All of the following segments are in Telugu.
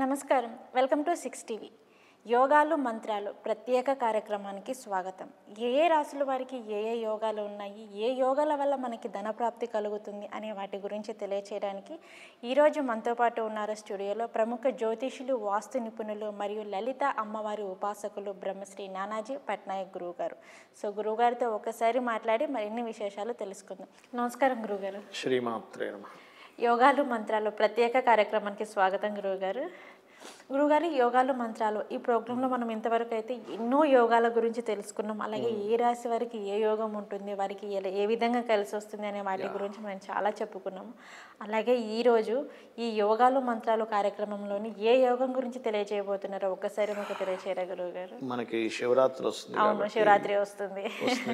నమస్కారం. Welcome to 6 TV. యోగాలు మంత్రాలు ప్రత్యేక కార్యక్రమానికి స్వాగతం. ఏ ఏ రాసుల వారికి ఏ ఏ యోగాలు ఉన్నాయి, ఏ యోగాల వల్ల మనకి ధనప్రాప్తి కలుగుతుంది అనే వాటి గురించి తెలియచేయడానికి ఈరోజు మనతో పాటు ఉన్నారు స్టూడియోలో ప్రముఖ జ్యోతిషులు, వాస్తు నిపుణులు మరియు లలిత అమ్మవారి ఉపాసకులు బ్రహ్మశ్రీ నానాజీ పట్నాయక్ గురువుగారు. సో గురువుగారితో ఒకసారి మాట్లాడి మరిన్ని విశేషాలు తెలుసుకుందాం. నమస్కారం గురువుగారు. శ్రీమాత్రే నమః. యోగాలు మంత్రాలు ప్రత్యేక కార్యక్రమానికి స్వాగతం గురువుగారు. గురువుగారు, యోగాలు మంత్రాలు ఈ ప్రోగ్రాంలో మనం ఇంతవరకు అయితే ఎన్నో యోగాల గురించి తెలుసుకున్నాం. అలాగే ఏ రాశి వారికి ఏ యోగం ఉంటుంది, వారికి ఏ విధంగా కలిసి వస్తుంది అనే వాటి గురించి మనం చాలా చెప్పుకున్నాము. అలాగే ఈరోజు ఈ యోగాలు మంత్రాలు కార్యక్రమంలోని ఏ యోగం గురించి తెలియజేయబోతున్నారో ఒక్కసారి మాకు తెలియచేయరా గురువుగారు? మనకి శివరాత్రి వస్తుంది. అవును, శివరాత్రి వస్తుంది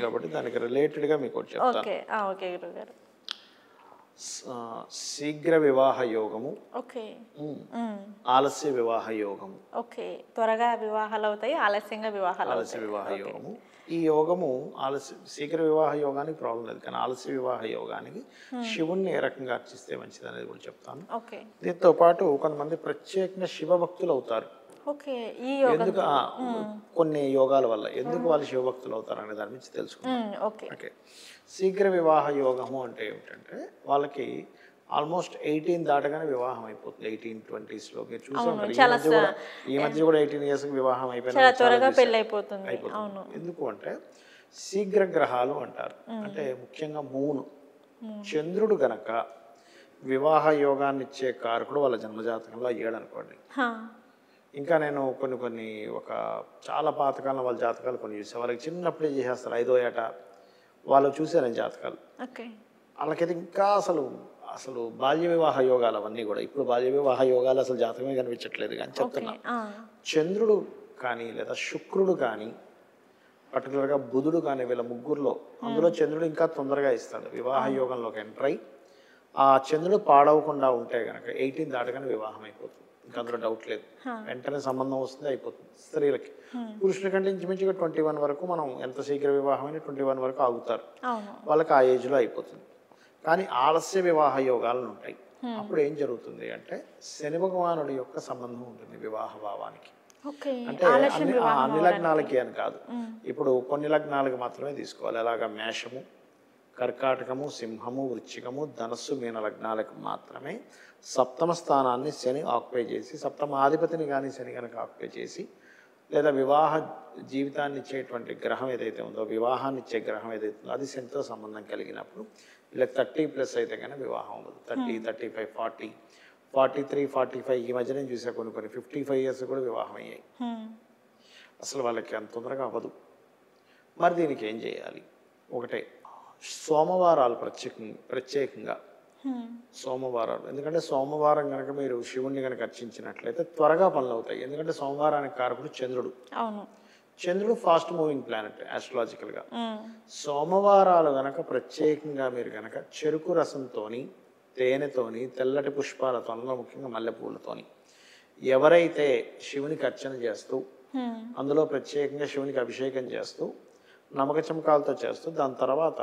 కాబట్టి దానికి రిలేటెడ్గా మీకు ఒకటి చెప్తాను. ఓకే ఓకే గురువుగారు. శీఘ్ర వివాహ యోగము, ఓకే ఆలస్య వివాహ యోగము. ఓకే, త్వరగా వివాహాలు అవుతాయి, ఆలస్యంగా వివాహాలు ఆలస్య అవుతాయి. వివాహ యోగము. ఈ యోగము శీఘ్ర వివాహ యోగానికి ప్రాబ్లం లేదు, కానీ ఆలస్య వివాహ యోగానికి శివుణ్ణి ఏ రకంగా అర్చిస్తే మంచిది అనేది కూడా చెప్తాను. ఓకే దీంతో పాటు కొంతమంది ప్రత్యేకంగా శివభక్తులు అవుతారు. ఓకే, ఈ యోగం ఎందుకు కొన్ని యోగాల వల్ల ఎందుకు వాళ్ళు శివభక్తులు అవుతారు అనే దాని నుంచి తెలుసుకుందాం. ఓకే ఓకే, శీఘ్ర వివాహ యోగము అంటే ఏమిటంటే వాళ్ళకి ఆల్మోస్ట్ 18 దాటగానే వివాహం అయిపోతుంది. 18-20s లో మీరు చూసుకుంటారు. ఈ మధ్య కూడా 18 years వివాహం చాలా త్వరగా పెళ్లి అయిపోతుంది. ఎందుకు అంటే శీఘ్ర గ్రహాలు అంటారు. అంటే ముఖ్యంగా మూను, చంద్రుడు గనక వివాహ యోగాన్ని ఇచ్చే కారకుడు వాళ్ళ జన్మజాతకంలో అయ్యాడు అనుకోండి. ఇంకా నేను కొన్ని ఒక చాలా పాతకాలం వాళ్ళ జాతకాలు కొన్ని చూసే వాళ్ళకి చిన్నప్పుడే చేసేస్తారు. 5వ ఏట వాళ్ళు చూసారు జాతకాలు. వాళ్ళకైతే ఇంకా అసలు బాల్య వివాహ యోగాలు అవన్నీ కూడా. ఇప్పుడు బాల్య వివాహ యోగాలు అసలు జాతకమే కనిపించట్లేదు. కానీ చెప్తున్నా, చంద్రుడు కానీ లేదా శుక్రుడు కానీ పర్టికులర్గా బుధుడు కానీ వీళ్ళ ముగ్గురులో అందులో చంద్రుడు ఇంకా తొందరగా ఇస్తాడు వివాహ యోగంలోకి ఎంటర్ అయ్యి. ఆ చంద్రుడు పాడవకుండా ఉంటే కనుక 18 దాటగానే వివాహం అయిపోతుంది. ఇంకా అందులో డౌట్ లేదు, వెంటనే సంబంధం వస్తుంది, అయిపోతుంది. స్త్రీలకి, పురుషుల కంటే ఇంచుమించుగా 21 వరకు మనం ఎంత శీఘ్ర వివాహం అయినా 21 వరకు ఆగుతారు. వాళ్ళకి ఆ ఏజ్లో అయిపోతుంది. కానీ ఆలస్య వివాహ యోగాలను ఉంటాయి. అప్పుడు ఏం జరుగుతుంది అంటే శని భగవానుడి యొక్క సంబంధం ఉంటుంది వివాహ భావానికి. అంటే అన్ని లగ్నాలకి అని కాదు, ఇప్పుడు కొన్ని లగ్నాలకు మాత్రమే తీసుకోవాలి. అలాగా మేషము, కర్కాటకము, సింహము, వృశ్చికము, ధనస్సు, మీన లగ్నాలకు మాత్రమే సప్తమ స్థానాన్ని శని ఆక్యుపై చేసి, సప్తమాధిపతిని కానీ శని కనుక ఆక్యుపై చేసి, లేదా వివాహ జీవితాన్ని ఇచ్చేటువంటి గ్రహం ఏదైతే ఉందో, వివాహాన్ని ఇచ్చే గ్రహం ఏదైతే ఉందో అది శనితో సంబంధం కలిగినప్పుడు వీళ్ళకి 30+ అయితే కానీ వివాహం ఉండదు. 30, 35, 40, 43, 45 ఈ మధ్య నేను చూసా కొన్ని 55 years కూడా వివాహం అయ్యాయి. అసలు వాళ్ళకి అంత తొందరగా అవ్వదు. మరి దీనికి ఏం చేయాలి? ఒకటే, సోమవారాలు ప్రత్యేకంగా సోమవారాలు. ఎందుకంటే సోమవారం కనుక మీరు శివుణ్ణి కనుక అర్చించినట్లయితే త్వరగా పనులు అవుతాయి. ఎందుకంటే సోమవారానికి కారకుడు చంద్రుడు. చంద్రుడు ఫాస్ట్ మూవింగ్ ప్లానెట్ ఆస్ట్రాలజికల్గా. సోమవారాలు గనక ప్రత్యేకంగా మీరు గనక చెరుకు రసంతోని, తేనెతోని, తెల్లటి పుష్పాలతో, ముఖ్యంగా మల్లెపూలతోని ఎవరైతే శివునికి అర్చన చేస్తూ, అందులో ప్రత్యేకంగా శివునికి అభిషేకం చేస్తూ, నమక చమకాలతో చేస్తూ, దాని తర్వాత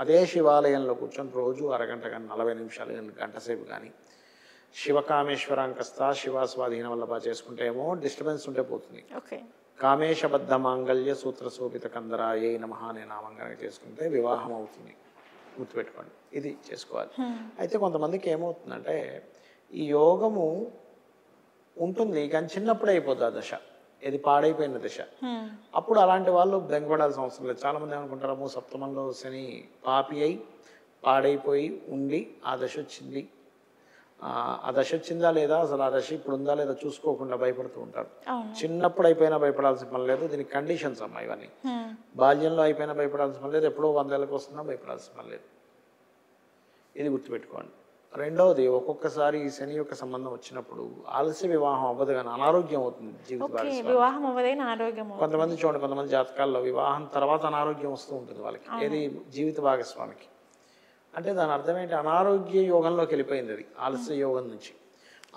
అదే శివాలయంలో కూర్చొని రోజు అరగంట కానీ 40 నిమిషాలు కానీ గంట సేపు కానీ శివకామేశ్వరాంకస్త శివాస్వాధీనం వల్ల బాగా చేసుకుంటే ఏమో డిస్టర్బెన్స్ ఉంటే పోతుంది. కామేశబద్ధ మాంగళ్య సూత్ర శోభిత కందరాయే నమః అనే నామం కనుక చేసుకుంటే వివాహం అవుతుంది. గుర్తుపెట్టుకోండి, ఇది చేసుకోవాలి. అయితే కొంతమందికి ఏమవుతుందంటే ఈ యోగము ఉంటుంది కానీ చిన్నప్పుడే అయిపోతుంది ఆ దశ, ఇది పాడైపోయిన దశ. అప్పుడు అలాంటి వాళ్ళు బెంగపడాల్సిన అవసరం లేదు. చాలామంది ఏమనుకుంటారు, సప్తమంలో శని పాపి అయి పాడైపోయి ఉండి ఆ దశ వచ్చింది, ఆ దశ వచ్చిందా లేదా, అసలు ఆ దశ ఇప్పుడు ఉందా లేదా చూసుకోకుండా భయపడుతూ ఉంటారు. చిన్నప్పుడు అయిపోయినా భయపడాల్సిన పని లేదు. దీనికి కండిషన్స్ అమ్మా ఇవన్నీ. బాల్యంలో అయిపోయినా భయపడాల్సిన పని లేదు, ఎప్పుడో 100 ఏళ్ళకి వస్తున్నా భయపడాల్సిన పని లేదు. ఇది గుర్తుపెట్టుకోండి. రెండవది, ఒక్కొక్కసారి ఈ శని యొక్క సంబంధం వచ్చినప్పుడు ఆలస్య వివాహం అవ్వదు కానీ అనారోగ్యం అవుతుంది జీవిత భాగస్వామి. కొంతమంది చూడండి, కొంతమంది జాతకాల్లో వివాహం తర్వాత అనారోగ్యం వస్తూ ఉంటుంది వాళ్ళకి, ఏది జీవిత భాగస్వామికి. అంటే దాని అర్థం ఏంటి, అనారోగ్య యోగంలోకి వెళ్ళిపోయింది అది ఆలస్య యోగం నుంచి.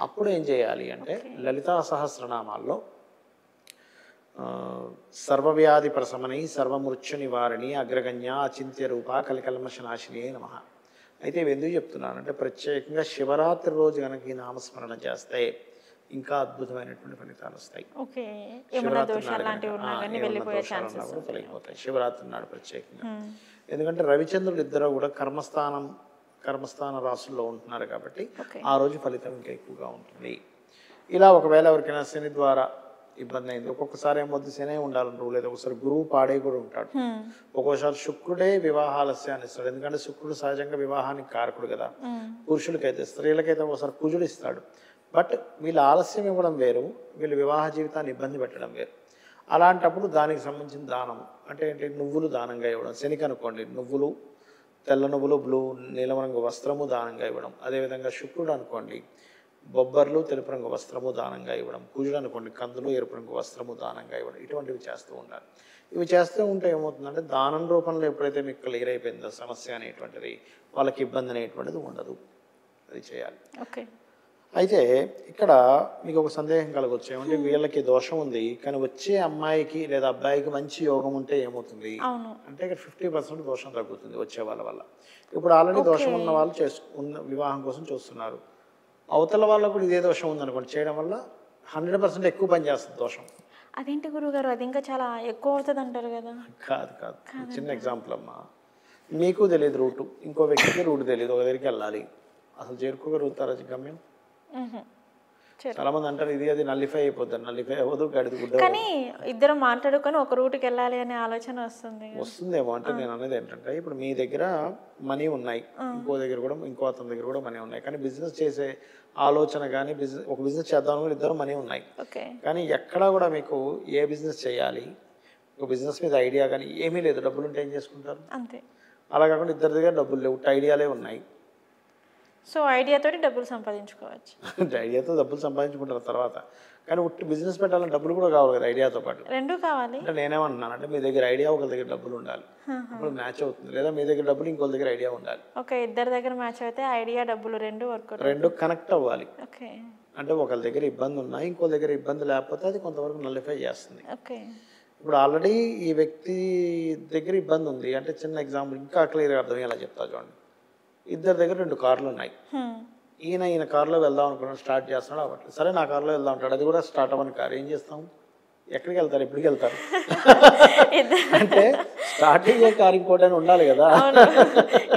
అప్పుడు ఏం చేయాలి అంటే లలితా సహస్రనామాల్లో సర్వవ్యాధి ప్రశమని సర్వమృత్యు నివారణి అగ్రగణ్య అచింత్య రూప కలికల్మషనాశిని నమః. అయితే ఇవి ఎందుకు చెప్తున్నానంటే ప్రత్యేకంగా శివరాత్రి రోజు కనుక ఈ నామస్మరణ చేస్తే ఇంకా అద్భుతమైనటువంటి ఫలితాలు వస్తాయి. ఓకే, ఏమైనా శివరాత్రి దోషాలు నాడు లాంటివి ఉన్నా కానీ వెళ్ళిపోయే ఛాన్సెస్ కూడా తొలగిపోతాయి శివరాత్రి నాడు ప్రత్యేకంగా. ఎందుకంటే రవిచంద్రుడు ఇద్దరు కూడా కర్మస్థాన రాశుల్లో ఉంటున్నారు కాబట్టి ఆ రోజు ఫలితం ఇంకా ఎక్కువగా ఉంటుంది. ఇలా ఒకవేళ ఎవరికైనా శని ద్వారా ఇబ్బంది అయింది, ఒక్కొక్కసారి ఏమొద్దు శనే ఉండాలంటారు, లేదా ఒకసారి గురువు పాడే కూడా ఉంటాడు, ఒక్కోసారి శుక్రుడే వివాహాలస్యాన్ని ఇస్తాడు. ఎందుకంటే శుక్రుడు సహజంగా వివాహానికి కారకుడు కదా, పురుషులకైతే, స్త్రీలకైతే ఒకసారి కుజుడు ఇస్తాడు. బట్ వీళ్ళు ఆలస్యం ఇవ్వడం వేరు, వీళ్ళు వివాహ జీవితాన్ని ఇబ్బంది పెట్టడం వేరు. అలాంటప్పుడు దానికి సంబంధించిన దానం అంటే ఏంటి, నువ్వులు దానంగా ఇవ్వడం. శనికి అనుకోండి నువ్వులు, తెల్ల నువ్వులు, నీలం రంగు వస్త్రము దానంగా ఇవ్వడం. అదేవిధంగా శుక్రుడు అనుకోండి బొబ్బర్లు, తెలుపు రంగు వస్త్రము దానంగా ఇవ్వడం. కుజుడు అనుకోండి కందులు, ఎరుపు రంగు వస్త్రము దానంగా ఇవ్వడం. ఇటువంటివి చేస్తూ ఉండాలి. ఇవి చేస్తూ ఉంటే ఏమవుతుందంటే దానం రూపంలో ఎప్పుడైతే మీకు క్లియర్ అయిపోయిందో సమస్య అనేటువంటిది, వాళ్ళకి ఇబ్బంది అనేటువంటిది ఉండదు. అది చేయాలి. ఓకే. అయితే ఇక్కడ మీకు ఒక సందేహం కలగవచ్చు, ఏమంటే వీళ్ళకి దోషం ఉంది కానీ వచ్చే అమ్మాయికి లేదా అబ్బాయికి మంచి యోగం ఉంటే ఏమవుతుంది అంటే ఇక్కడ 50% దోషం తగ్గుతుంది వచ్చే వాళ్ళ వల్ల. ఇప్పుడు ఆల్రెడీ దోషం ఉన్న వాళ్ళు వివాహం కోసం చూస్తున్నారు, అవతల వాళ్ళకు కూడా ఇదే దోషం ఉందనుకోండి, చేయడం వల్ల 100% ఎక్కువ పని చేస్తుంది దోషం. అదేంటి గురుగారు, అది ఇంకా చాలా ఎక్కువ అవుతుంది అంటారు కదా? కాదు, చిన్న ఎగ్జాంపుల్ అమ్మా. మీకు తెలియదు రూటు, ఇంకో వ్యక్తికి రూట్ తెలియదు, ఒక దగ్గరికి వెళ్ళాలి, అసలు చేరుకోగలుగుతారా గమ్యం? చాలా మంది అంటారు ఇది అది నల్లిఫై అయిపోతారు, నల్లిఫై అవ్వదు, గడిది గుడ్డ. కానీ ఇద్దరు మాట్లాడుకొని ఒక రూట్కి వెళ్ళాలి అనే ఆలోచన వస్తుందేమో. అంటే నేను అనేది ఏంటంటే ఇప్పుడు మీ దగ్గర మనీ ఉన్నాయి, ఇంకో అతని దగ్గర కూడా మనీ ఉన్నాయి, కానీ బిజినెస్ చేసే ఆలోచన కానీ ఒక బిజినెస్ చేద్దామని కూడా ఇద్దరు మనీ ఉన్నాయి, కానీ ఎక్కడా కూడా మీకు ఏ బిజినెస్ చేయాలి, ఒక బిజినెస్ మీద ఐడియా కానీ ఏమీ లేదు. డబ్బులు ఉంటే ఏం చేసుకుంటారు? అంతే. అలా కాకుండా ఇద్దరి దగ్గర డబ్బులు లేవు, ఐడియాలే ఉన్నాయి. సో ఐడియాతో డబ్బులు సంపాదించుకోవచ్చు. ఐడియాతో డబ్బులు సంపాదించుకుంటారు తర్వాత, కానీ ఉట్టి బిజినెస్ పెట్టాలని డబ్బులు కూడా కావాలి కదా, ఐడియాతో పాటు రెండు కావాలి. అంటే నేనేమంటున్నాను అంటే మీ దగ్గర ఐడియా, ఒకరి దగ్గర డబ్బులు ఉండాలి, అప్పుడు మ్యాచ్ అవుతుంది. లేదా మీ దగ్గర డబ్బులు ఇంకోరి దగ్గర ఐడియా ఉండాలి. ఓకే, ఇద్దరి దగ్గర మ్యాచ్ అయితే ఐడియా డబ్బులు రెండు కనెక్ట్ అవ్వాలి. ఓకే, అంటే ఒకరి దగ్గర ఇబ్బంది ఉన్నాయి, ఇంకో దగ్గర ఇబ్బంది లేకపోతే అది కొంతవరకు నల్లిఫై చేస్తుంది. ఓకే, ఇప్పుడు ఆల్రెడీ ఈ వ్యక్తి దగ్గర ఇబ్బంది ఉంది అంటే చిన్న ఎగ్జాంపుల్ ఇంకా క్లియర్గా అర్థమయ్యేలా చెప్తా చూడండి. ఇద్దరి దగ్గర 2 కార్లు ఉన్నాయి, ఈయన కారులో వెళ్దాం అనుకున్నాడు, స్టార్ట్ చేస్తున్నాడు అవ్వట్లేదు. సరే నా కారులో వెళ్దాం అంటాడు, అది కూడా స్టార్ట్ అవ్వని కారు. ఏం చేస్తాం? ఎక్కడికి వెళ్తారు, ఎప్పటికి వెళ్తారు? అంటే స్టార్టింగ్ కారు ఇంకోటి ఉండాలి కదా,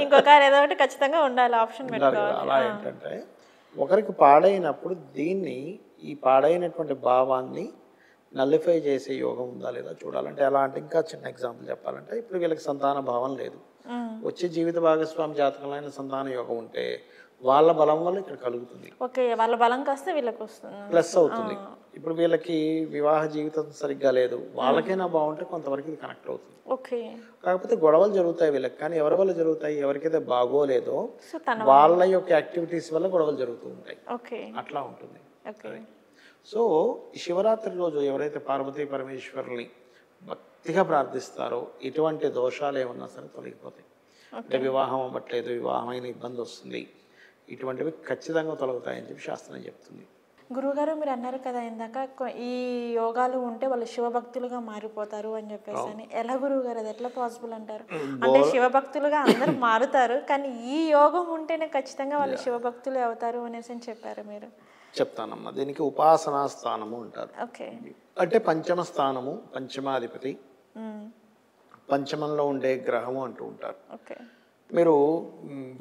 ఇంకో కారు ఏదో ఒకటి ఖచ్చితంగా ఉండాలి, ఆప్షన్ ఉండాలి కదా. అలా ఏంటంటే ఒకరికి పాడైనప్పుడు ఈ పాడైనటువంటి భావాన్ని నల్లిఫై చేసే యోగం ఉందా లేదా చూడాలంటే ఎలా అంటే, ఇంకా చిన్న ఎగ్జాంపుల్ చెప్పాలంటే ఇప్పుడు వీళ్ళకి సంతాన భావం లేదు, వచ్చే జీవిత భాగస్వామి జాతకంలో సంతాన యోగం ఉంటే వాళ్ళ బలం వల్ల ఇక్కడ కలుగుతుంది. ఓకే, వాళ్ళ బలం కాస్తే వీళ్ళకి వస్తుంది, ప్లస్ అవుతుంది. ఇప్పుడు వీళ్ళకి వివాహ జీవితం సరిగ్గా లేదు, వాళ్ళకైనా బాగుంటే కొంతవరకు ఇది కనెక్ట్ అవుతుంది. ఓకే, కాకపోతే గొడవలు జరుగుతాయి వీళ్ళకి, కానీ ఎవరి వల్ల జరుగుతాయి, ఎవరికైతే బాగోలేదో వాళ్ళ యొక్క యాక్టివిటీస్ వల్ల గొడవలు జరుగుతూ ఉంటాయి. ఓకే, అట్లా ఉంటుంది. సో ఈ శివరాత్రి రోజు ఎవరైతే పార్వతీ పరమేశ్వరుని భక్తిగా ప్రార్థిస్తారో ఇటువంటి దోషాలు ఏమన్నా సరే తొలగిపోతాయి. అంటే వివాహం అవ్వట్లేదు, వివాహమైన ఇబ్బంది వస్తుంది, ఇటువంటివి ఖచ్చితంగా తొలగుతాయని చెప్పి శాస్త్రం చెప్తుంది. గురువుగారు మీరు అన్నారు కదా ఇందాక ఈ యోగాలు ఉంటే వాళ్ళు శివభక్తులుగా మారిపోతారు అని చెప్పేసి అని, ఎలా గురువుగారు అది ఎట్లా పాసిబుల్ అంటారు? అంటే శివభక్తులుగా అందరూ మారుతారు, కానీ ఈ యోగం ఉంటేనే ఖచ్చితంగా వాళ్ళు శివభక్తులు అవుతారు అనేసి చెప్పారు మీరు. చెప్తానమ్మా, దీనికి ఉపాసనా స్థానము అంటారు. అంటే పంచమ స్థానము, పంచమాధిపతి, పంచమంలో ఉండే గ్రహము అంటూ ఉంటారు. మీరు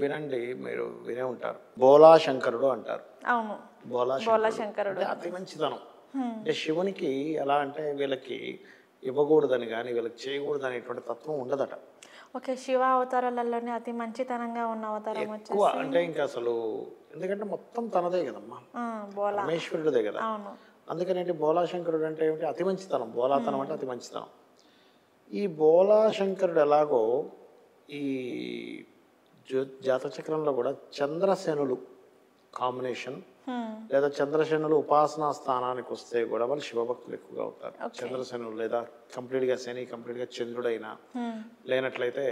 వినండి, మీరు వినే ఉంటారు, బోలాశంకరుడు అంటారు. అవును, బోలాశంకరుడు అతి మంచితనం. అంటే శివునికి ఎలా అంటే వీళ్ళకి ఇవ్వకూడదని కానీ వీళ్ళకి చేయకూడదు అనేటువంటి తత్వం ఉండదట. ఓకే, శివ అవతారాలలోనే అతి మంచితనంగా ఉన్న అవతారం ఎక్కువ అంటే ఇంకా అసలు, ఎందుకంటే మొత్తం తనదే కదమ్మా, పరమేశ్వరుడిదే కదా. అందుకనేంటి బోలాశంకరుడు అంటే ఏమిటి, అతి మంచితనం. బోలాతనం అంటే అతి మంచితనం. ఈ బోలాశంకరుడు ఎలాగో ఈ జాతచక్రంలో కూడా చంద్రశనులు కాంబినేషన్ లేదా చంద్రశనులు ఉపాసనా స్థానానికి వస్తే కూడా వాళ్ళు శివభక్తులు ఎక్కువగా అవుతారు. చంద్రశనులు లేదా కంప్లీట్గా శని కంప్లీట్గా చంద్రుడైనా లేనట్లయితే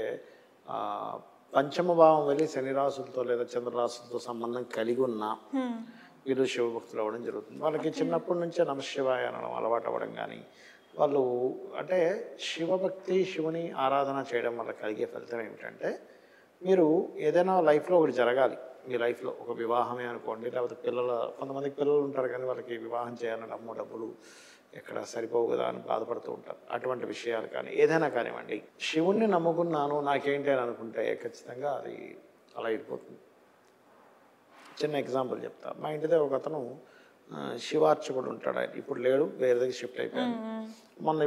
పంచమ భావం వెళ్ళి శని రాసులతో లేదా చంద్రరాశులతో సంబంధం కలిగి ఉన్న వీళ్ళు శివభక్తులు అవ్వడం జరుగుతుంది. వాళ్ళకి చిన్నప్పటి నుంచే నమశివాయ అనడం అలవాటు అవ్వడం కానీ, వాళ్ళు అంటే శివభక్తి, శివుని ఆరాధన చేయడం వల్ల కలిగే ఫలితం ఏమిటంటే, మీరు ఏదైనా లైఫ్లో ఒకటి జరగాలి, మీ లైఫ్లో ఒక వివాహమే అనుకోండి, లేకపోతే కొంతమందికి పిల్లలు ఉంటారు కానీ వాళ్ళకి వివాహం చేయాలని అమ్మో డబ్బులు ఎక్కడ సరిపోవు కదా అని బాధపడుతూ ఉంటారు. అటువంటి విషయాలు కానీ ఏదైనా కానివ్వండి, శివుణ్ణి నమ్ముకున్నాను నాకేంటి అని అనుకుంటే ఖచ్చితంగా అది అలా అయిపోతుంది. చిన్న ఎగ్జాంపుల్ చెప్తా. మా ఇంటి దగ్గర ఒక అతను శివార్చకుడు ఉంటాడు. ఆయన ఇప్పుడు లేడు, వేరే దగ్గర షిఫ్ట్ అయిపోయాడు. మొన్న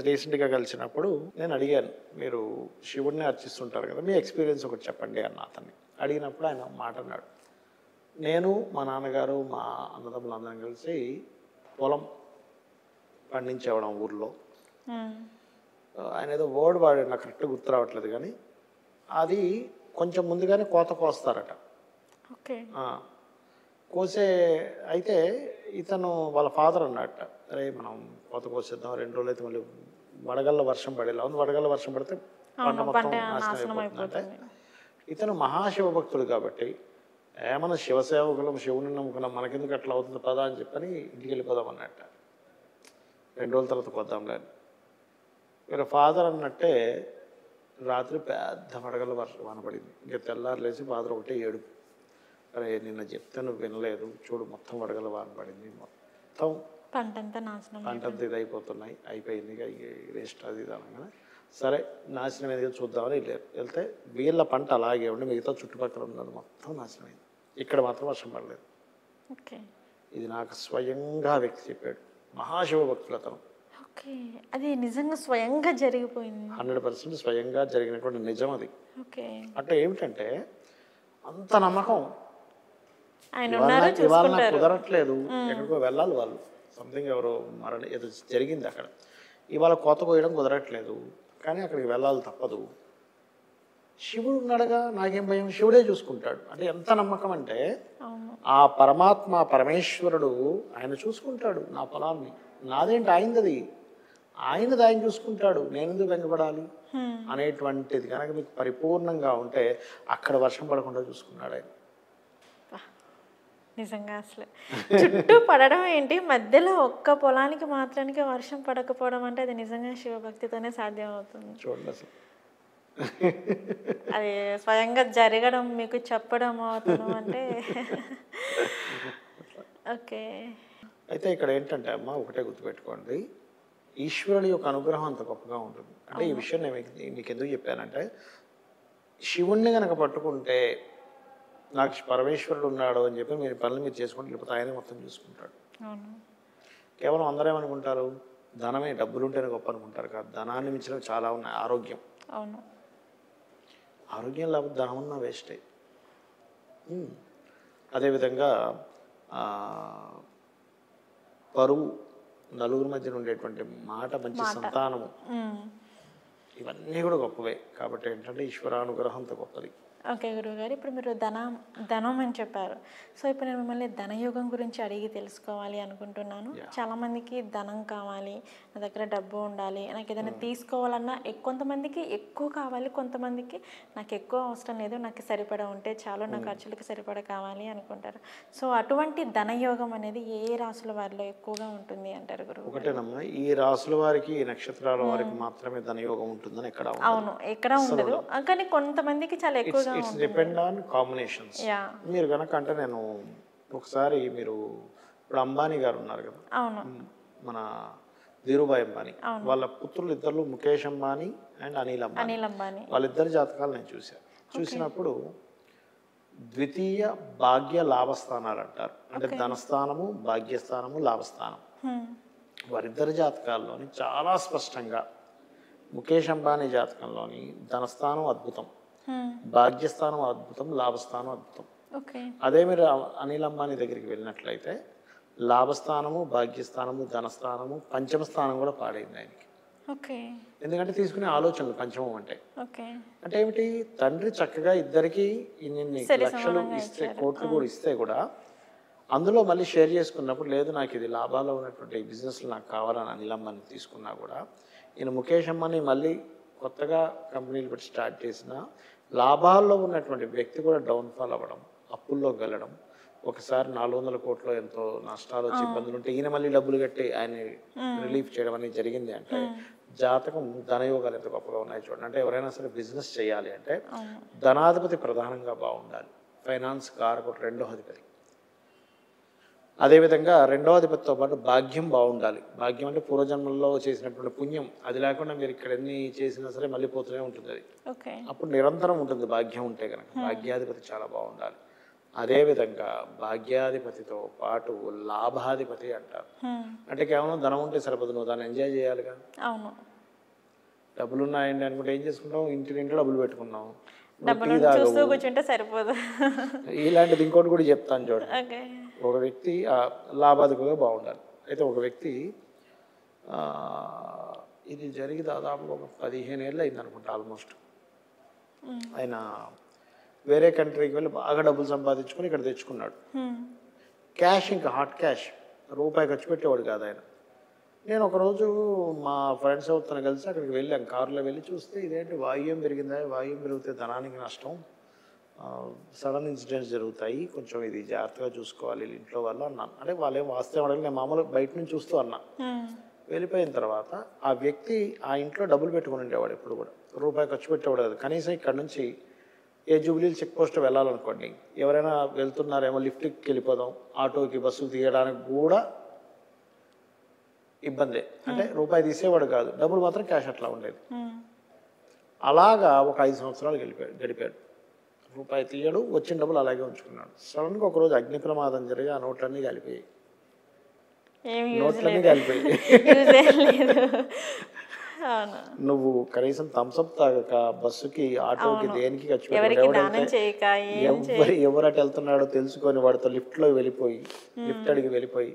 రీసెంట్గా కలిసినప్పుడు నేను అడిగాను, మీరు శివుడిని అర్చిస్తుంటారు కదా, మీ ఎక్స్పీరియన్స్ ఒకటి చెప్పండి అన్న అతన్ని అడిగినప్పుడు ఆయన మాట అన్నాడు, నేను మా నాన్నగారు మా అన్నదమ్ములు అందరం కలిసి పొలం పండించేవడం ఊర్లో. ఆయన ఏదో వర్డ్ వాడాడు, నాకు కరెక్ట్గా గుర్తు రావట్లేదు కానీ అది కొంచెం ముందుగానే కోత కోస్తారట. కోసే అయితే ఇతను వాళ్ళ ఫాదర్ అన్నట్ట, అరే మనం కోత కోసేద్దాం 2 రోజులు అయితే మళ్ళీ వడగళ్ళ వర్షం పడేలా ఉంది, వడగళ్ళ వర్షం పడితే పంట మొత్తం నాశనం అయిపోతుందంటే ఇతను మహాశివభక్తుడు కాబట్టి ఏమన్నా శివసేవకులం శివుని నమ్ముకున్నాం మనకెందుకు అట్లా అవుతుంది పదా అని చెప్పని ఇంటికి వెళ్ళిపోదాం అన్నట్ట. 2 రోజుల తర్వాత కొద్దాంలే. మీరు ఫాదర్ అన్నట్టే రాత్రి పెద్ద వడగళ్ళ వాన పడింది. ఇంకా తెల్లారు లేచి ఫాదర్ ఒకటే ఏడుపు, అరే నిన్న చెప్తే నువ్వు వినలేదు, చూడు మొత్తం వడగల వాన పడింది, మొత్తం పంటంతా ఇదైపోతున్నాయి, అయిపోయింది ఇక వేస్ట్ అది ఇది అనగానే సరే నాశనం ఏది చూద్దామని వెళ్ళారు. వెళ్తే వీళ్ళ పంట అలాగే ఉండి మిగతా చుట్టుపక్కల ఉన్నది మొత్తం నాశనమైంది. ఇక్కడ మాత్రం వర్షం పడలేదు. ఇది నాకు స్వయంగా వ్యక్తి చెప్పాడు, మహాశివభక్తులు అతను. అది నిజంగా స్వయంగా జరిగిపోయింది, 100% స్వయంగా జరిగినటువంటి నిజం అది. అంటే ఏమిటంటే అంత నమ్మకం. ఇవాళ నాకు కుదరట్లేదు, ఎక్కడికో వెళ్ళాలి వాళ్ళు, సంథింగ్ ఎవరో ఏదో జరిగింది అక్కడ, ఇవాళ కోత కోయడం కుదరట్లేదు కానీ అక్కడికి వెళ్ళాలి తప్పదు. శివుడు ఉన్నాడుగా, నాకేం భయం, శివుడే చూసుకుంటాడు. అంటే ఎంత నమ్మకం అంటే ఆ పరమాత్మ పరమేశ్వరుడు ఆయన చూసుకుంటాడు నా పొలాన్ని, నాదేంటి ఆయనది, ఆయన చూసుకుంటాడు, నేనెందుకు బెంగపడాలి అనేటువంటిది కనుక మీకు పరిపూర్ణంగా ఉంటే అక్కడ వర్షం పడకుండా చూసుకున్నాడు ఆయన. నిజంగా అసలు చుట్టూ పడడం ఏంటి, మధ్యలో ఒక్క పొలానికి మాత్రానికి వర్షం పడకపోవడం అంటే అది నిజంగా శివభక్తితోనే సాధ్యం అవుతుంది. చూడండి అసలు అది స్వయంగా జరగడం మీకు చెప్పడం అవుతుంది అంటే ఓకే. అయితే ఇక్కడ ఏంటంటే అమ్మ ఒకటే గుర్తుపెట్టుకోండి, ఈశ్వరుడి యొక్క అనుగ్రహం అంత గొప్పగా ఉంటుంది. అంటే ఈ విషయం నేను మీకు ఎందుకు చెప్పానంటే, శివుణ్ణి కనుక పట్టుకుంటే నాకు పరమేశ్వరుడు ఉన్నాడు అని చెప్పి మీరు పనులు మీరు చేసుకుంటే లేకపోతే ఆయనే మొత్తం చూసుకుంటాడు. కేవలం అందరూ ఏమనుకుంటారు, ధనమే డబ్బులు ఉంటేనే గొప్ప అనుకుంటారు కాదు, ధనాన్ని మించిన చాలా ఉన్నాయి. ఆరోగ్యం లేకపోతే ధనం ఉన్నా వేస్టే. అదేవిధంగా పరువు, నలుగురి మధ్యన ఉండేటువంటి మాట, మంచి సంతానము, ఇవన్నీ కూడా గొప్పవే. కాబట్టి ఏంటంటే ఈశ్వరానుగ్రహం అంత గొప్పది. ఓకే గురువుగారు, ఇప్పుడు మీరు ధనం అని చెప్పారు. సో ఇప్పుడు నేను మిమ్మల్ని ధనయోగం గురించి అడిగి తెలుసుకోవాలి అనుకుంటున్నాను. చాలామందికి ధనం కావాలి, నా దగ్గర డబ్బు ఉండాలి, నాకు ఏదైనా తీసుకోవాలన్నా కొంతమందికి ఎక్కువ కావాలి, కొంతమందికి నాకు ఎక్కువ అవసరం లేదు, నాకు సరిపడా ఉంటే చాలు, నా ఖర్చులకు సరిపడా కావాలి అనుకుంటారు. సో అటువంటి ధనయోగం అనేది ఏ రాసుల వారిలో ఎక్కువగా ఉంటుంది అంటారు గురువు? ఒకటేనమ్మా, ఈ రాసుల వారికి, ఈ నక్షత్రాల వారికి మాత్రమే ధనయోగం ఉంటుందని ఎక్కడ ఉండదు, కానీ కొంతమందికి చాలా ఎక్కువగా ఇట్స్ డిపెండ్ ఆన్ కాంబినేషన్స్. మీరు కనుక అంటే నేను ఒకసారి మీరు ఇప్పుడు అంబానీ గారు ఉన్నారు కదా, మన ధీరుభాయ్ అంబానీ, వాళ్ళ పుత్రులు ఇద్దరు ముఖేష్ అంబానీ అండ్ అనిల్ అంబానీ, వాళ్ళిద్దరి జాతకాలు నేను చూసినప్పుడు ద్వితీయ భాగ్య లాభస్థానాలు అంటారు. అంటే ధనస్థానము, భాగ్యస్థానము, లాభస్థానం. వారిద్దరి జాతకాల్లోని చాలా స్పష్టంగా ముఖేష్ అంబానీ జాతకంలోని ధనస్థానం అద్భుతం, భాగ్యస్థానం అద్భుతం, లాభస్థానం అద్భుతం. అదే మీరు అనిల్ అంబానీ దగ్గరికి వెళ్ళినట్లయితే లాభస్థానము, భాగ్యస్థానము, ధనస్థానము, పంచమ స్థానం కూడా పాడైంది ఆయనకి. ఎందుకంటే తీసుకునే ఆలోచనలు పంచమం అంటే ఏమిటి, తండ్రి చక్కగా ఇద్దరికి ఇన్ని లక్షలు ఇస్తే, కోట్లు కూడా ఇస్తే కూడా అందులో మళ్ళీ షేర్ చేసుకున్నప్పుడు లేదు నాకు ఇది లాభాల్లో ఉన్నటువంటి బిజినెస్లు నాకు కావాలని అనిల్ అంబానీ తీసుకున్నా కూడా ఈయన ముఖేష్ అంబానీ మళ్ళీ కొత్తగా కంపెనీలు పెట్టి స్టార్ట్ చేసిన లాభాల్లో ఉన్నటువంటి వ్యక్తి కూడా డౌన్ఫాల్ అవ్వడం, అప్పుల్లోకి వెళ్ళడం, ఒకసారి 400 కోట్లు ఎంతో నష్టాలు వచ్చి ఇబ్బందులు ఉంటే ఈయన మళ్ళీ డబ్బులు కట్టి ఆయన రిలీఫ్ చేయడం అనేది జరిగింది. అంటే జాతకం ధనయోగాలు ఎంత గొప్పగా ఉన్నాయి చూడండి. అంటే ఎవరైనా సరే బిజినెస్ చేయాలి అంటే ధనాధిపతి ప్రధానంగా బాగుండాలి. ఫైనాన్స్ కారకుడు రెండో అధిపతి. అదేవిధంగా రెండో అధిపతితో పాటు భాగ్యం బాగుండాలి. భాగ్యం అంటే పూర్వజన్మల్లో చేసినటువంటి పుణ్యం, అది లేకుండా మీరు ఇక్కడ ఎన్ని చేసినా సరే మళ్ళీ పోతూనే ఉంటుంది అది. అప్పుడు నిరంతరం ఉంటుంది భాగ్యం ఉంటే కనుక. భాగ్యాధిపతి చాలా బాగుండాలి. అదేవిధంగా భాగ్యాధిపతితో పాటు లాభాధిపతి అంటారు. అంటే కేవలం ధనం ఉంటే సరిపోదు, నువ్వు దాన్ని ఎంజాయ్ చేయాలిగా. అవును, డబ్బులు ఉన్నాయండి అనుకుంటే ఏం చేసుకుంటాం, ఇంటింట్లో డబ్బులు పెట్టుకున్నాం, కూర్చుంటే సరిపోదు. ఇలాంటిది ఇంకోటి కూడా చెప్తాను చూడండి. ఒక వ్యక్తి లాభాధిపతిగా బాగుండాలి. అయితే ఒక వ్యక్తి ఇది జరిగి దాదాపు ఒక 15 ఏళ్ళు అయింది అనుకుంటా ఆల్మోస్ట్. ఆయన వేరే కంట్రీకి వెళ్ళి బాగా డబ్బులు సంపాదించుకొని ఇక్కడ తెచ్చుకున్నాడు. క్యాష్, ఇంకా హాట్ క్యాష్, రూపాయి ఖర్చు పెట్టేవాడు కాదు ఆయన. నేను ఒకరోజు మా ఫ్రెండ్స్ అవుతాను కలిసి అక్కడికి వెళ్ళాను, కారులో వెళ్ళి చూస్తే ఇదేంటి వాయువ్యం పెరిగిందా, వాయువ్యం పెరిగితే ధనానికి నష్టం, సడన్ ఇన్సిడెంట్స్ జరుగుతాయి, కొంచెం ఇది జాగ్రత్తగా చూసుకోవాలి ఇంట్లో వాళ్ళు అన్నాను. అంటే వాళ్ళు ఏం వాస్తవం అడగలేదు, నేను మామూలుగా బయట నుంచి చూస్తూ అన్నా. వెళ్ళిపోయిన తర్వాత ఆ వ్యక్తి ఆ ఇంట్లో డబ్బులు పెట్టుకుని ఉండేవాడు, ఎప్పుడు కూడా రూపాయి ఖర్చు పెట్టేవాడు కాదు. కనీసం ఇక్కడ నుంచి ఏ జూబ్లీలు చెక్ పోస్ట్ వెళ్ళాలనుకోండి, ఎవరైనా వెళ్తున్నారేమో లిఫ్ట్కి వెళ్ళిపోదాం, ఆటోకి బస్సులు తీయడానికి కూడా ఇబ్బందే. అంటే రూపాయి తీసేవాడు కాదు, డబ్బులు మాత్రం క్యాష్ అట్లా ఉండేది. అలాగా ఒక 5 సంవత్సరాలు గడిపాడు. రూపాయి తీయడు, వచ్చిన డబ్బులు అలాగే ఉంచుకున్నాడు. సడన్గా ఒకరోజు అగ్ని ప్రమాదం జరిగి ఆ నోట్లన్నీ కాలిపోయాయి. నువ్వు కనీసం థమ్స్అప్ తాగక బస్సుకి, ఆటోకి, దేనికి ఖర్చు ఎవరు అటు వెళ్తున్నాడో తెలుసుకొని వాడితో లిఫ్ట్లో వెళ్ళిపోయి, లిఫ్ట్ అడిగి వెళ్ళిపోయి,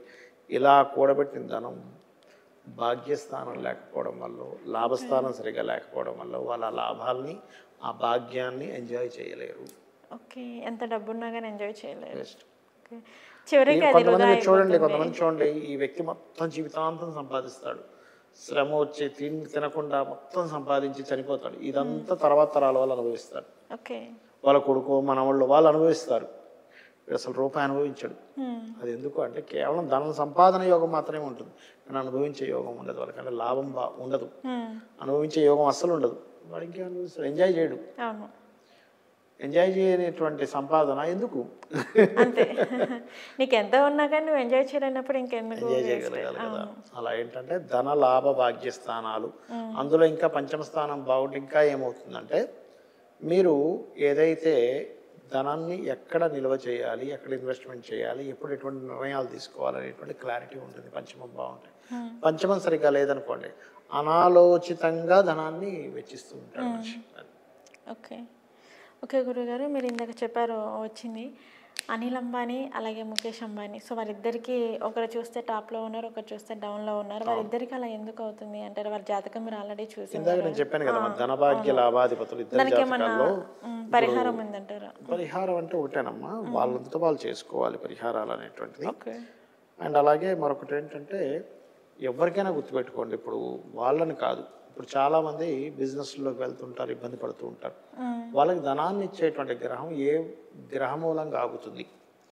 ఇలా కూడబెట్టిన ధనం భాగ్యస్థానం లేకపోవడం వల్ల, లాభస్థానం సరిగా లేకపోవడం వల్ల వాళ్ళ లాభాలని, ఆ భాగ్యాన్ని ఎంజాయ్ చేయలేరు. ఎంత డబ్బున్నా కానీ ఎంజాయ్ చేయలేరు. కొంతమంది చూడండి, ఈ వ్యక్తి మొత్తం జీవితాంతం సంపాదిస్తాడు, శ్రమ వచ్చి తినకుండా మొత్తం సంపాదించి చనిపోతాడు. ఇదంతా తర్వాత తరాల వాళ్ళు అనుభవిస్తారు. వాళ్ళ కొడుకు, మనవాళ్ళు వాళ్ళు అనుభవిస్తారు. అసలు రూపాయి అనుభవించాడు. అది ఎందుకు అంటే కేవలం ధనం సంపాదన యోగం మాత్రమే ఉంటుంది, కానీ అనుభవించే యోగం ఉండదు వాళ్ళకంటే. లాభం ఉండదు, అనుభవించే యోగం అస్సలు ఉండదు. వాడు ఇంకేం అనుభవిస్తాడు, ఎంజాయ్ చేయడు. ఎంజాయ్ చేయనేటువంటి సంపాదన ఎందుకు? అంతే, నీకు ఎంత ఉన్నా కానీ నువ్వు ఎంజాయ్ చేయలేనప్పుడు ఇంకెందుకు ఎంజాయ్ చేయగలగాలి కదా. అలా ఏంటంటే ధన లాభ భాగ్యస్థానాలు, అందులో ఇంకా పంచమ స్థానం బాగుంటే ఇంకా ఏమవుతుందంటే, మీరు ఏదైతే ధనాన్ని ఎక్కడ నిల్వ చేయాలి, ఎక్కడ ఇన్వెస్ట్మెంట్ చేయాలి, ఎప్పుడు ఎటువంటి నిర్ణయాలు తీసుకోవాలనేటువంటి క్లారిటీ ఉంటుంది పంచమం బాగుంటాయి. పంచమం సరిగ్గా లేదనుకోండి, అనాలోచితంగా ధనాన్ని వెచ్చిస్తూ ఉంటాడు మనిషి. ఓకే గురుగారు, మీరు ఇందాక చెప్పారు వచ్చింది అనిల్ అంబానీ అలాగే ముఖేష్ అంబానీ. సో వారిద్దరికి ఒకరు చూస్తే టాప్లో ఉన్నారు, ఒకరు చూస్తే డౌన్లో ఉన్నారు. వారిద్దరికి అలా ఎందుకు అవుతుంది అంటారు? వారి జాతకం మీరు ఆల్రెడీ చూసి నేను చెప్పాను కదా, ధనభాగ్య లాభాధిపతులు ఇద్దరు జాతకాల్లో పరిహారం ఉందంటారా? పరిహారం అంటే ఒకటేనమ్మా, వాళ్ళంతా వాళ్ళు చేసుకోవాలి పరిహారాలు అనేటువంటిది. అండ్ అలాగే మరొకటి ఏంటంటే, ఎవరికైనా గుర్తుపెట్టుకోండి, ఇప్పుడు వాళ్ళని కాదు, ఇప్పుడు చాలామంది బిజినెస్లోకి వెళ్తుంటారు, ఇబ్బంది పడుతూ ఉంటారు. వాళ్ళకి ధనాన్ని ఇచ్చేటువంటి గ్రహం ఏ గ్రహ మూలంగా ఆగుతుంది